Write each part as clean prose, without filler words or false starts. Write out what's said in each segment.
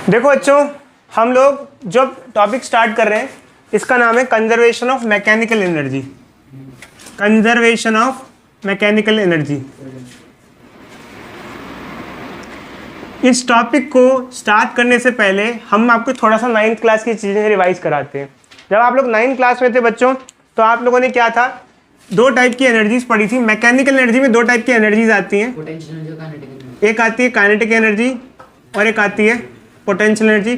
देखो बच्चों, हम लोग जो टॉपिक स्टार्ट कर रहे हैं इसका नाम है conservation of mechanical energy. Conservation of mechanical energy. इस टॉपिक को स्टार्ट करने से पहले हम आपको थोड़ा सा 9th क्लास की चीज़ें रिवाइज कराते हैं। जब आप लोग 9th क्लास में थे बच्चों, तो आप लोगों ने क्या था, दो टाइप की एनर्जीज पढ़ी थी। मैकेनिकल एनर्जी में दो टाइप की एनर्जीज आती हैं, एक आती है काइनेटिक एनर्जी और एक आती है पोटेंशियल एनर्जी।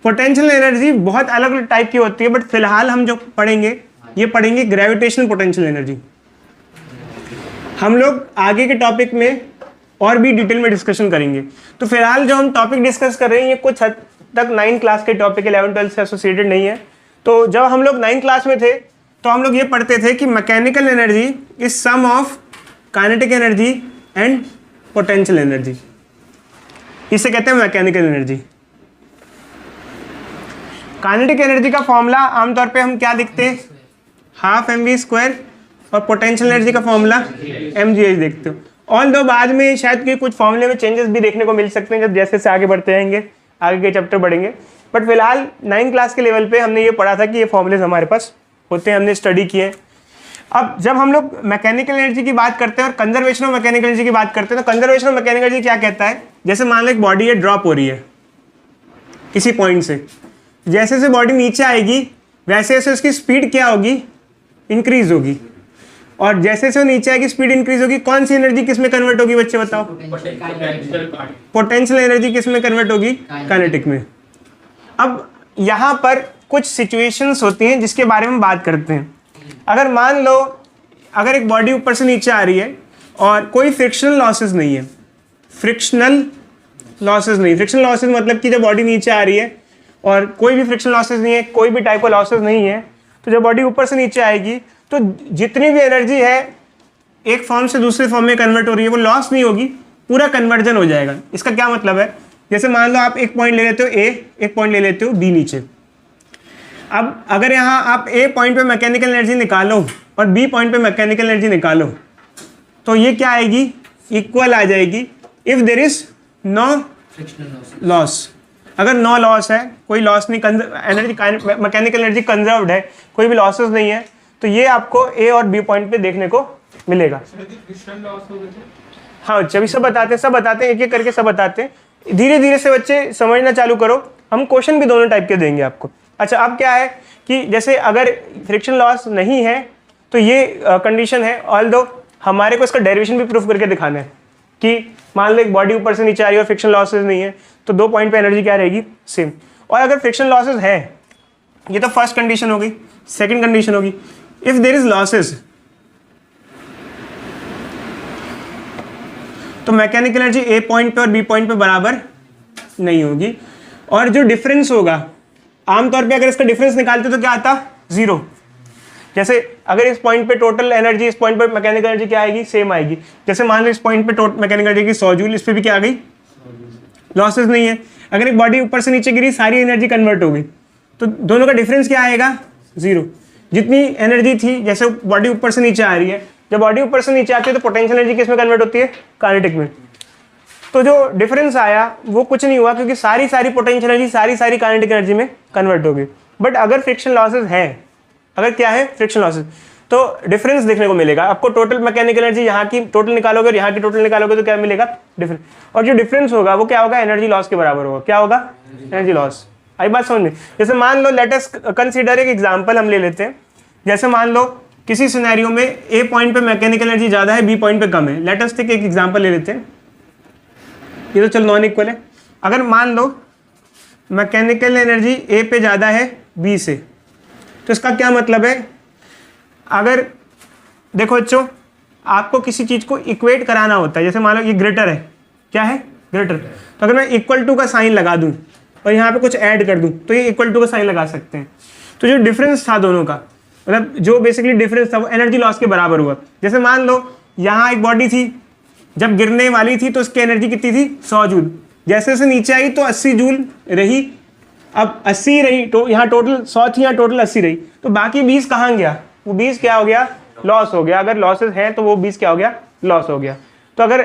पोटेंशियल एनर्जी बहुत अलग अलग टाइप की होती है, बट फिलहाल हम जो पढ़ेंगे ये पढ़ेंगे ग्रेविटेशनल पोटेंशियल एनर्जी। हम लोग आगे के टॉपिक में और भी डिटेल में डिस्कशन करेंगे। तो फिलहाल जो हम टॉपिक डिस्कस कर रहे हैं ये कुछ हद तक 9th क्लास के टॉपिक 11-12 से एसोसिएटेड नहीं है। तो जब हम लोग 9th क्लास में थे तो हम लोग ये पढ़ते थे कि mechanical energy is sum of kinetic energy and potential energy. इसे कहते हैं मैकेनिकल एनर्जी। काइनेटिक एनर्जी का फॉर्मूला आमतौर पे हम क्या लिखते हैं, हाफ mv², और पोटेंशियल एनर्जी का फॉर्मूला mgh देखते हो। ऑल दो बाद में शायद कि कुछ फॉर्मूले में चेंजेस भी देखने को मिल सकते हैं जब जैसे से आगे बढ़ते रहेंगे, आगे के चैप्टर बढ़ेंगे। बट फिलहाल 9th क्लास के लेवल पे हमने ये पढ़ा था कि ये फॉर्मूलेज हमारे पास होते हैं, हमने स्टडी किए। अब जब हम लोग मैकेनिकल एनर्जी की बात करते हैं और कंजर्वेशन ऑफ मैकेनिकल एनर्जी की बात करते हैं, तो कंजर्वेशन ऑफ मैकेनिकल एनर्जी क्या कहता है, जैसे मान लो एक बॉडी है ड्रॉप हो रही है किसी पॉइंट से, जैसे जैसे बॉडी नीचे आएगी वैसे वैसे उसकी स्पीड क्या होगी, इंक्रीज होगी, और जैसे जैसे वो नीचे आएगी स्पीड इंक्रीज होगी। कौन सी एनर्जी किस में कन्वर्ट होगी बच्चे बताओ, पोटेंशियल एनर्जी किस में कन्वर्ट होगी, काइनेटिक में। अब यहाँ पर कुछ सिचुएशंस होती हैं जिसके बारे में बात करते हैं। अगर मान लो अगर एक बॉडी ऊपर से नीचे आ रही है और कोई फ्रिक्शनल लॉसेस नहीं है, फ्रिक्शनल लॉसेस नहीं, फ्रिक्शनल लॉसेस मतलब कि जब बॉडी नीचे आ रही है और कोई भी फ्रिक्शनल लॉसेस नहीं है, कोई भी टाइप का लॉसेस नहीं है, तो जब बॉडी ऊपर से नीचे आएगी तो जितनी भी एनर्जी है एक फॉर्म से दूसरे फॉर्म में कन्वर्ट हो रही है, वो लॉस नहीं होगी, पूरा कन्वर्जन हो जाएगा। इसका क्या मतलब है, जैसे मान लो आप एक पॉइंट ले लेते हो ए, एक पॉइंट ले लेते हो बी नीचे। अब अगर यहाँ आप ए पॉइंट पे मैकेनिकल एनर्जी निकालो और बी पॉइंट पे मैकेनिकल एनर्जी निकालो, तो ये क्या आएगी, इक्वल आ जाएगी if there is no loss. अगर नो लॉस है, कोई लॉस नहीं, एनर्जी मैकेनिकल एनर्जी कंजर्व्ड है, कोई भी लॉसेस नहीं है, तो ये आपको ए और बी पॉइंट पे देखने को मिलेगा। हाँ जब सब बताते हैं एक एक करके सब बताते हैं। धीरे धीरे से बच्चे समझना चालू करो, हम क्वेश्चन भी दोनों टाइप के देंगे आपको। अच्छा अब क्या है कि जैसे अगर फ्रिक्शन लॉस नहीं है तो ये कंडीशन है, ऑल्दो हमारे को इसका डेरिवेशन भी प्रूफ करके दिखाना है कि मान लो एक बॉडी ऊपर से नीचे आ रही है और फ्रिक्शन लॉसेज नहीं है, तो दो पॉइंट पे एनर्जी क्या रहेगी, सेम। और अगर फ्रिक्शन लॉसेज है, ये तो फर्स्ट कंडीशन होगी। सेकंड कंडीशन होगी इफ देयर इज लॉसेज, तो मैकेनिकल एनर्जी ए पॉइंट पे और बी पॉइंट पे बराबर नहीं होगी, और जो डिफरेंस होगा आमतौर पे अगर इसका डिफरेंस निकालते तो क्या आता, जीरो। जैसे अगर इस पॉइंट पे टोटल एनर्जी, इस पॉइंट पे मैकेनिकल एनर्जी क्या आएगी, सेम आएगी। जैसे मान लो इस पॉइंट पे मैकेनिकल एनर्जी की 100 जूल, इस पे भी क्या आ गई, लॉसेस नहीं है। अगर एक बॉडी ऊपर से नीचे गिरी, सारी एनर्जी कन्वर्ट हो गई, तो दोनों का डिफरेंस क्या आएगा, जीरो। जितनी एनर्जी थी, जैसे बॉडी ऊपर से नीचे आ रही है, जब बॉडी ऊपर से नीचे आती है तो पोटेंशियल एनर्जी किस में कन्वर्ट होती है, काइनेटिक में। तो जो डिफरेंस आया वो कुछ नहीं हुआ, क्योंकि सारी पोटेंशियल एनर्जी सारी काइनेटिक एनर्जी में कन्वर्ट हो गई। बट अगर फ्रिक्शन लॉसेज है, अगर क्या है फ्रिक्शन लॉसेज, तो डिफरेंस देखने को मिलेगा आपको। टोटल मैकेनिकल एनर्जी यहाँ की टोटल निकालोगे और यहाँ की टोटल निकालोगे तो क्या मिलेगा, डिफरेंस। और जो डिफरेंस होगा वो क्या होगा, एनर्जी लॉस के बराबर होगा। क्या होगा, एनर्जी लॉस। आई बात समझ में। जैसे मान लो लेट अस कंसीडर, एक एग्जांपल हम ले लेते हैं। जैसे मान लो किसी सिनेरियो में ए पॉइंट पे मैकेनिकल एनर्जी ज़्यादा है, बी पॉइंट पे कम है। लेट अस टेक एक एग्जांपल ले लेते हैं, ये तो चल नॉन इक्वल है। अगर मान लो मैकेनिकल एनर्जी ए पे ज़्यादा है बी से, तो इसका क्या मतलब है, अगर देखो बच्चों आपको किसी चीज़ को इक्वेट कराना होता है, जैसे मान लो ये ग्रेटर है, क्या है ग्रेटर, तो अगर मैं इक्वल टू का साइन लगा दूं और यहाँ पे कुछ ऐड कर दूं तो ये इक्वल टू का साइन लगा सकते हैं। तो जो डिफरेंस था दोनों का, मतलब जो बेसिकली डिफरेंस था वो एनर्जी लॉस के बराबर हुआ। जैसे मान लो यहाँ एक बॉडी थी, जब गिरने वाली थी तो उसकी एनर्जी कितनी थी, 100 जूल। जैसे जैसे नीचे आई तो 80 जूल रही, अब 80 रही तो यहाँ टोटल 100 थी, यहाँ टोटल 80 रही, तो बाकी 20 कहाँ गया, वो 20 क्या हो गया, लॉस हो गया, अगर लॉसेस हैं तो वो 20 क्या हो गया, लॉस हो गया। तो अगर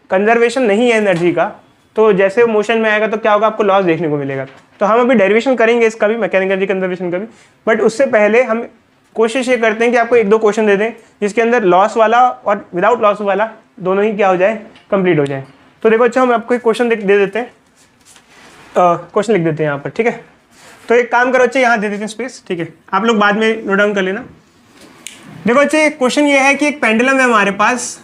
कंजर्वेशन नहीं है एनर्जी का तो जैसे मोशन में आएगा तो क्या होगा, आपको लॉस देखने को मिलेगा। तो हम अभी डेरिवेशन करेंगे इसका भी, मैकेनिकल एनर्जी कंजर्वेशन का भी, बट उससे पहले हम कोशिश ये करते हैं कि आपको 1-2 क्वेश्चन दे दें जिसके अंदर लॉस वाला और विदाउट लॉस वाला दोनों ही क्या हो जाए, कंप्लीट हो जाए। तो देखो अच्छा, हम आपको एक क्वेश्चन दे देते हैं, क्वेश्चन लिख देते हैं यहाँ पर, ठीक है। तो एक काम करो अच्छे, यहाँ दे देते हैं स्पेस, ठीक है, आप लोग बाद में नोट डाउन कर लेना। देखो अच्छे, क्वेश्चन ये है कि एक पेंडुलम है हमारे पास,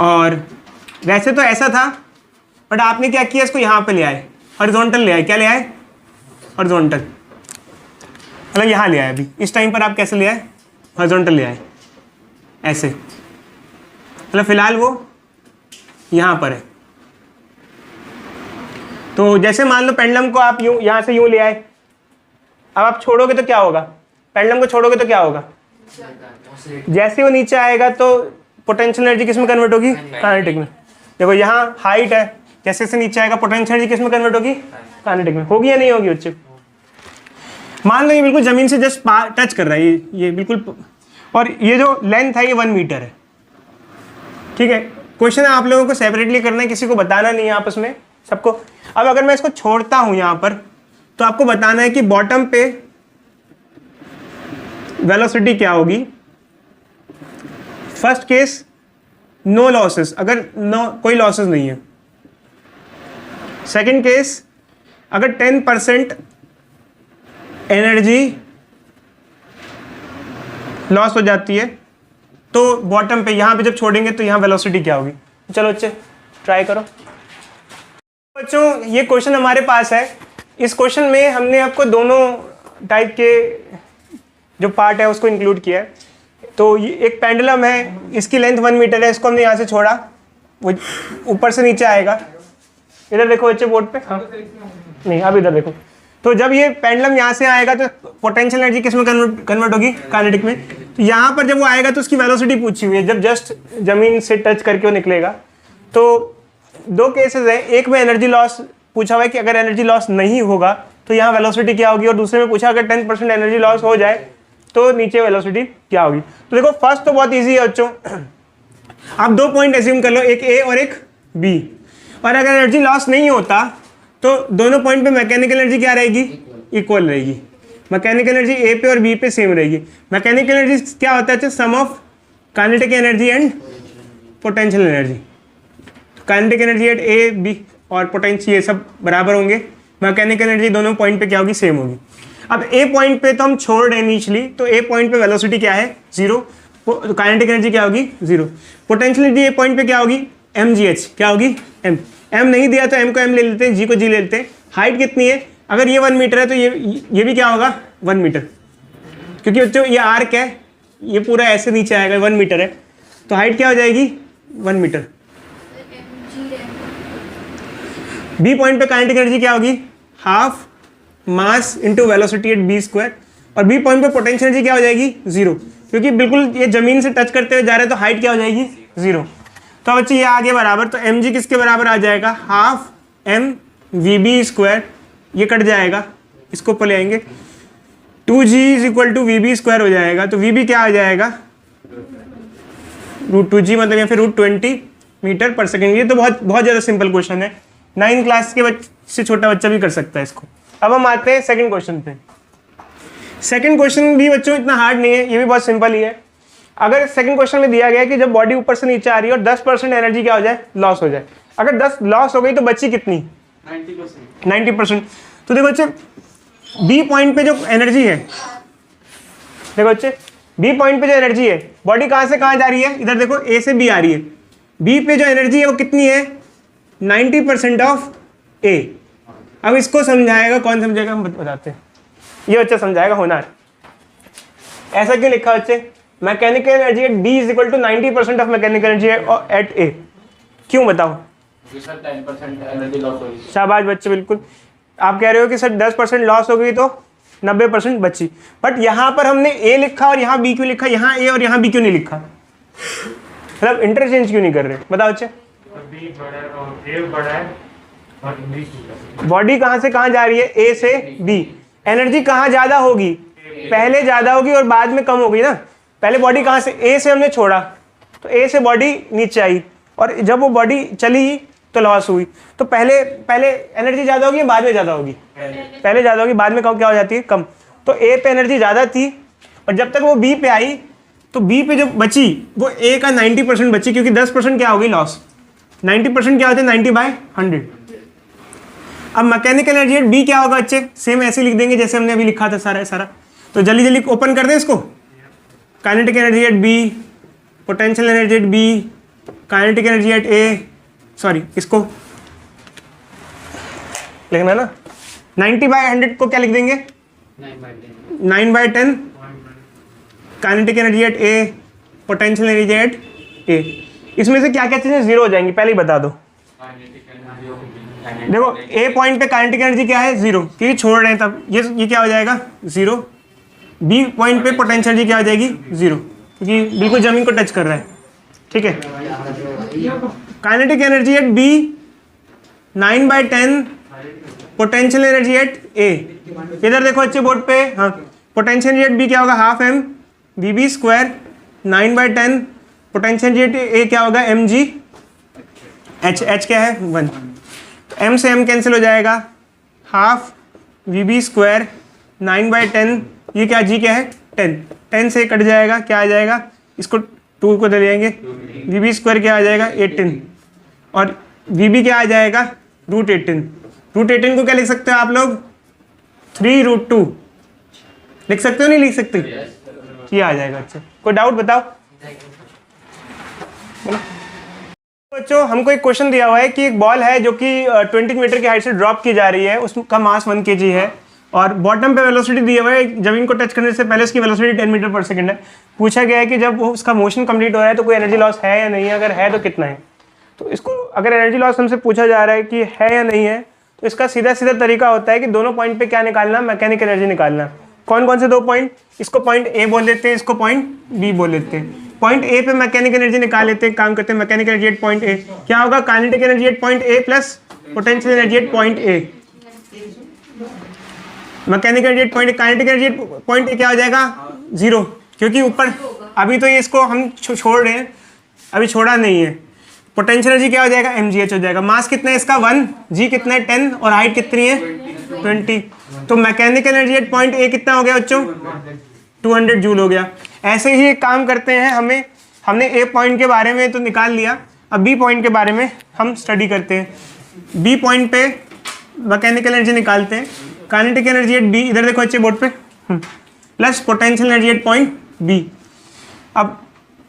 और वैसे तो ऐसा था बट आपने क्या किया, इसको यहाँ पे ले आए, हॉरिजॉन्टल ले आए। क्या ले आए, हॉरिजॉन्टल, मतलब यहाँ ले आए। अभी इस टाइम पर आप कैसे ले आए, हॉरिजॉन्टल ले आए, ऐसे, मतलब फिलहाल वो यहाँ पर है। तो जैसे मान लो पेंडुलम को आप यूं यहाँ से यूं ले आए, अब आप छोड़ोगे तो क्या होगा, पेंडुलम को छोड़ोगे तो क्या होगा, जैसे वो नीचे आएगा तो पोटेंशियल एनर्जी किस में कन्वर्ट होगी, काइनेटिक में। देखो यहाँ हाइट है, जैसे से नीचे आएगा पोटेंशियल एनर्जी किस में कन्वर्ट होगी, काइनेटिक में। होगी या नहीं होगी बच्चे, मान लो ये बिल्कुल जमीन से जस्ट टच कर रहा है, ये बिल्कुल, और ये जो लेंथ है ये 1 मीटर है, ठीक है। क्वेश्चन आप लोगों को सेपरेटली करना है, किसी को बताना नहीं है आपस में सबको। अब अगर मैं इसको छोड़ता हूं यहाँ पर तो आपको बताना है कि बॉटम पे वेलोसिटी क्या होगी। फर्स्ट केस नो लॉसेस, अगर नो कोई लॉसेस नहीं है। सेकंड केस अगर 10% एनर्जी लॉस हो जाती है तो बॉटम पे, यहाँ पे जब छोड़ेंगे तो यहाँ वेलोसिटी क्या होगी। चलो बच्चे ट्राई करो। बच्चों ये क्वेश्चन हमारे पास है, इस क्वेश्चन में हमने आपको दोनों टाइप के जो पार्ट है उसको इंक्लूड किया है। तो ये एक पेंडुलम है, इसकी लेंथ 1 मीटर है, इसको हमने यहाँ से छोड़ा, वो ऊपर से नीचे आएगा। इधर देखो बच्चे बोर्ड पे, हाँ नहीं अब इधर देखो। तो जब ये पेंडुलम यहाँ से आएगा तो पोटेंशियल एनर्जी किस में कन्वर्ट होगी, काइनेटिक में। तो यहाँ पर जब वो आएगा तो उसकी वेलोसिटी पूछी हुई है, जब जस्ट जमीन से टच करके वो निकलेगा। तो 2 केसेस है, एक में एनर्जी लॉस पूछा हुआ है कि अगर एनर्जी लॉस नहीं होगा तो यहाँ वेलोसिटी क्या होगी, और दूसरे में पूछा अगर 10% एनर्जी लॉस हो जाए तो नीचे वेलोसिटी क्या होगी। तो देखो फर्स्ट तो बहुत ईजी है बच्चों, आप 2 पॉइंट एज्यूम कर लो, एक ए और एक बी, और अगर एनर्जी लॉस नहीं होता तो दोनों पॉइंट पे मैकेनिकल एनर्जी क्या रहेगी, इक्वल रहेगी। मैकेनिकल एनर्जी ए पे और बी पे सेम रहेगी। मैकेनिकल एनर्जी क्या होता है, sum of kinetic energy and potential energy. Kinetic energy at A B और पोटेंशियल ये सब बराबर होंगे, मैकेनिकल एनर्जी दोनों पॉइंट पे क्या होगी, सेम होगी। अब ए पॉइंट पे तो हम छोड़ रहे हैं नीचली, तो ए पॉइंट पे वेलोसिटी क्या है, 0, काइनेटिक एनर्जी क्या होगी, 0। पोटेंशियल एनर्जी ए पॉइंट पे क्या होगी, mgh, क्या होगी, m नहीं दिया तो m को m ले लेते हैं, g को g ले लेते हैं। हाइट कितनी है, अगर ये 1 मीटर है तो ये भी क्या होगा, 1 मीटर, क्योंकि बच्चों ये आर्क है, ये पूरा ऐसे नीचे आएगा, 1 मीटर है, तो हाइट क्या हो जाएगी, 1 मीटर। बी पॉइंट पे काइनेटिक एनर्जी क्या होगी, half mass into velocity at B square, और बी पॉइंट पे पोटेंशियल एनर्जी क्या हो जाएगी, 0, क्योंकि बिल्कुल ये जमीन से टच करते हुए जा रहे हैं तो हाइट क्या हो जाएगी, 0। तो बच्चे ये आगे बराबर, तो एम जी किसके बराबर आ जाएगा, half M V B square, ये कट जाएगा, इसको ऊपर ले आएंगे, 2g is equal to V B square हो जाएगा। तो वी बी क्या आ जाएगा, √2g, मतलब या फिर √20 मीटर पर सेकेंड। ये तो बहुत बहुत ज़्यादा सिंपल क्वेश्चन है, 9 क्लास के से छोटा बच्चा भी कर सकता है इसको। अब हम आते हैं सेकंड क्वेश्चन पे। सेकंड क्वेश्चन भी बच्चों इतना हार्ड नहीं है, ये भी बहुत सिंपल ही है। अगर सेकंड क्वेश्चन में दिया गया है कि जब बॉडी ऊपर से नीचे आ रही है और 10% एनर्जी क्या हो जाए, लॉस हो जाए। अगर 10 लॉस हो गई तो बची कितनी, 90%। तो देखो बच्चे बी पॉइंट पे जो एनर्जी है, देखो बच्चे बी पॉइंट पे जो एनर्जी है, बॉडी कहाँ से कहाँ जा रही है, इधर देखो ए से बी आ रही है। बी पे जो एनर्जी है वो कितनी है, 90% ऑफ ए। अब इसको समझाएगा कौन, समझाएगा हम बताते हैं, ये बच्चा समझाएगा, होनहार। ऐसा क्यों लिखा बच्चे, mechanical energy at B is equal to 90% of mechanical energy at A, क्यों बताओ, 10% एनर्जी लॉस होगी। शाबाश बच्चे, बिल्कुल। आप कह रहे हो कि सर 10% लॉस हो गई तो 90% बची, बट यहाँ पर हमने ए लिखा और यहाँ बी क्यों लिखा, यहाँ ए और यहाँ बी क्यों नहीं लिखा, मतलब इंटरचेंज क्यों नहीं कर रहे, बताओ बच्चे। बॉडी कहाँ से कहाँ जा रही है, ए से बी, एनर्जी कहाँ ज्यादा होगी, पहले ज़्यादा होगी और बाद में कम होगी ना। पहले बॉडी कहाँ से, ए से हमने छोड़ा तो ए से बॉडी नीचे आई और जब वो बॉडी चली तो लॉस हुई। तो पहले एनर्जी ज़्यादा होगी, बाद में ज़्यादा होगी, पहले ज़्यादा होगी, बाद में कम क्या हो जाती है, कम। तो ए पे एनर्जी ज़्यादा थी और जब तक वो बी पे आई तो बी पे जो बची वो ए का 90% बची, क्योंकि 10% क्या होगी लॉस, 90% क्या होते हैं 90/100। अब मैकेनिकल एनर्जी एट बी क्या होगा बच्चे, सेम ऐसे लिख देंगे जैसे हमने अभी लिखा था सारा। तो जल्दी जल्दी ओपन कर दें इसको। Kinetic energy at B, potential energy at B, kinetic energy at A, sorry इसको लिखना ना, 90/100 को क्या लिख देंगे 9/10, kinetic energy at A, potential energy at A. इसमें से क्या क्या चीजें जीरो हो जाएंगी पहले ही बता दो। देखो ए पॉइंट पे काइनेटिक एनर्जी क्या है, जीरो, क्योंकि छोड़ रहे हैं तब ये क्या हो जाएगा जीरो। बी पॉइंट पे पोटेंशियल एनर्जी क्या हो जाएगी जीरो, क्योंकि बिल्कुल जमीन को टच कर रहा है, ठीक है। Kinetic energy at B 9/10, potential energy at A, इधर देखो अच्छे बोर्ड पे, हाँ पोटेंशियल एनर्जी एट बी क्या होगा half M B B square, 9/10, potential energy at A क्या होगा एम जी एच, एच क्या है 1, तो एम से एम कैंसिल हो जाएगा, हाफ वी बी स्क्वायर 9/10, ये क्या जी क्या है 10, 10 से कट जाएगा, क्या आ जाएगा, इसको 2 को दे जाएंगे, वी बी स्क्वायर क्या आ जाएगा 18 और वी बी क्या आ जाएगा √18। √18 को क्या लिख सकते हो आप लोग 3√2 लिख सकते हो, नहीं लिख सकते, ये आ जाएगा। अच्छा कोई डाउट बताओ बच्चों। हमको एक क्वेश्चन दिया हुआ है कि एक बॉल है जो कि 20 मीटर की हाइट से ड्रॉप की जा रही है, उसका मास 1 kg है और बॉटम पे वेलोसिटी दिया हुआ है, जमीन को टच करने से पहले उसकी वेलोसिटी 10 मीटर पर सेकंड है। पूछा गया है कि जब उसका मोशन कंप्लीट हो रहा है तो कोई एनर्जी लॉस है या नहीं है, अगर है तो कितना है। तो इसको अगर एनर्जी लॉस हमसे पूछा जा रहा है कि है या नहीं है, तो इसका सीधा सीधा तरीका होता है कि दोनों पॉइंट पे क्या निकालना, मैकेनिकल एनर्जी निकालना। कौन कौन से 2 पॉइंट, इसको पॉइंट ए बोल देते हैं, इसको पॉइंट बी बोल देते हैं। पॉइंट ए पे मैकेनिकल एनर्जी निकाल लेते हैं, काम करते हैं। Mechanical energy at point A क्या होगा, kinetic energy at point A plus potential energy at point A. Mechanical energy at point, kinetic energy at point A क्या हो जाएगा 0, क्योंकि ऊपर अभी तो ये इसको हम छोड़ रहे हैं, अभी छोड़ा नहीं है। पोटेंशियल एनर्जी क्या हो जाएगा mgh हो जाएगा। मास कितना है इसका 1, जी कितना है 10 और हाइट कितनी है 20। तो mechanical energy at point A कितना हो गया बच्चों 200 जूल हो गया। ऐसे ही एक काम करते हैं, हमने ए पॉइंट के बारे में तो निकाल लिया, अब बी पॉइंट के बारे में हम स्टडी करते हैं। बी पॉइंट पे मैकेनिकल एनर्जी निकालते हैं, काइनेटिक एनर्जी एट बी, इधर देखो अच्छे बोर्ड पे, plus potential energy at point B. अब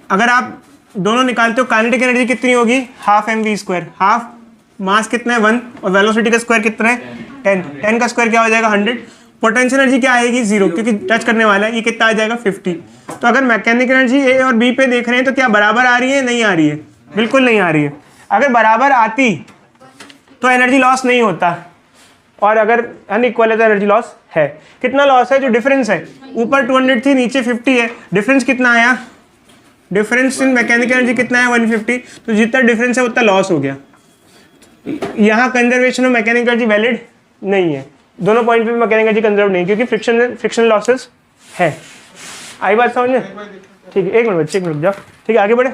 अगर आप दोनों निकालते हो, काइनेटिक एनर्जी कितनी होगी half M V square, half mass कितना है 1 और वेलोसिटी का स्क्वायर कितना है 10, 10 का स्क्वायर क्या हो जाएगा 100। पोटेंशियल एनर्जी क्या आएगी 0, क्योंकि टच करने वाला है, ये कितना आ जाएगा 50। तो अगर मैकेनिकल एनर्जी ए और बी पे देख रहे हैं तो क्या बराबर आ रही है, नहीं आ रही है, बिल्कुल नहीं आ रही है। अगर बराबर आती तो एनर्जी लॉस नहीं होता, और अगर अनइक्वल है तो एनर्जी लॉस है। कितना लॉस है, जो डिफरेंस है, ऊपर 200 थी नीचे 50 है, डिफरेंस कितना आया, डिफरेंस इन मैकेनिकल एनर्जी कितना है 150, तो जितना डिफरेंस है उतना लॉस हो गया। यहाँ conservation of mechanical energy valid नहीं है, दोनों पॉइंट पे मैकेनिकल एनर्जी कंजर्व नहीं, क्योंकि फ्रिक्शन लॉसेस है। आई बात समझ में, ठीक है, एक मिनट बच्चे, एक मिनट जाओ, ठीक है आगे बढ़े।